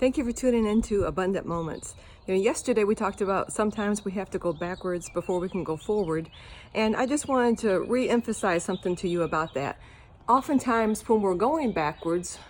Thank you for tuning into Abundant Moments. Yesterday we talked about sometimes we have to go backwards before we can go forward. And I just wanted to re-emphasize something to you about that. Oftentimes when we're going backwards,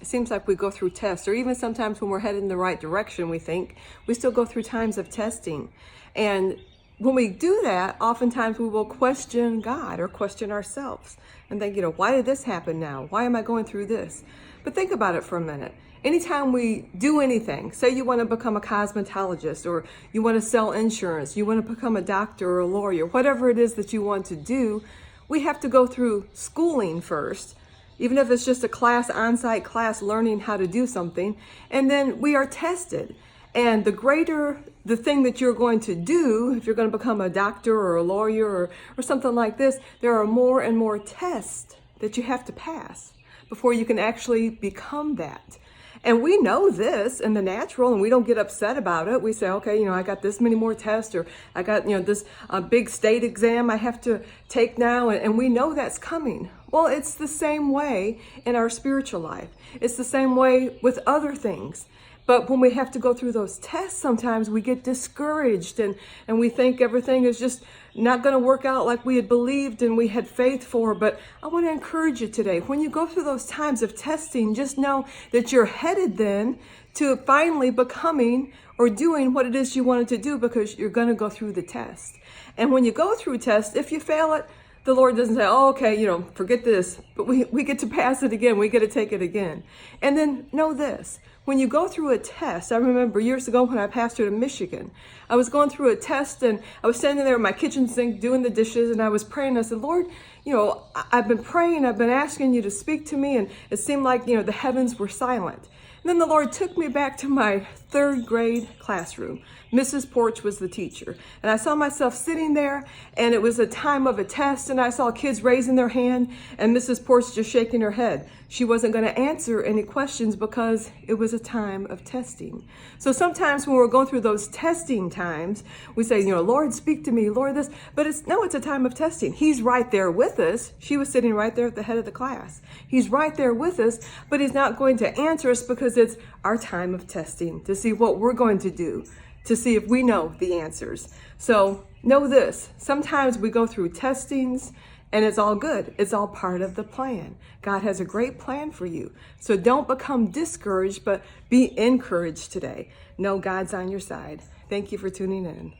it seems like we go through tests, or even sometimes when we're headed in the right direction, we think, we still go through times of testing. And when we do that, oftentimes we will question God or question ourselves and think, why did this happen now? Why am I going through this? But think about it for a minute. Anytime we do anything, say you want to become a cosmetologist, or you want to sell insurance, you want to become a doctor or a lawyer, whatever it is that you want to do, we have to go through schooling first, even if it's just a class, on-site class, learning how to do something, and then we are tested. And the greater the thing that you're going to do, if you're going to become a doctor or a lawyer or something like this, there are more and more tests that you have to pass before you can actually become that. And we know this in the natural, and we don't get upset about it. We say, okay, I got this many more tests, or I got, this big state exam I have to take now, and we know that's coming. Well, it's the same way in our spiritual life. It's the same way with other things. But when we have to go through those tests, sometimes we get discouraged and we think everything is just not going to work out like we had believed and we had faith for. But I want to encourage you today, when you go through those times of testing, just know that you're headed then to finally becoming or doing what it is you wanted to do, because you're going to go through the test. And when you go through tests, if you fail it, the Lord doesn't say, oh, okay, forget this, but we get to pass it again. We get to take it again. And then know this, when you go through a test, I remember years ago when I pastored in Michigan, I was going through a test and I was standing there in my kitchen sink doing the dishes, and I was praying. I said, Lord, I've been praying, I've been asking you to speak to me, and it seemed like, the heavens were silent. And then the Lord took me back to my third grade classroom. Mrs. Porch was the teacher. And I saw myself sitting there, and it was a time of a test, and I saw kids raising their hand and Mrs. Porch just shaking her head. She wasn't going to answer any questions because it was a time of testing. So sometimes when we're going through those testing times, we say, Lord, speak to me, Lord, this. But it's a time of testing. He's right there with us. She was sitting right there at the head of the class. He's right there with us, but he's not going to answer us because it's our time of testing to see what we're going to do, to see if we know the answers. So know this, sometimes we go through testings and it's all good. It's all part of the plan. God has a great plan for you. So don't become discouraged, but be encouraged today. Know God's on your side. Thank you for tuning in.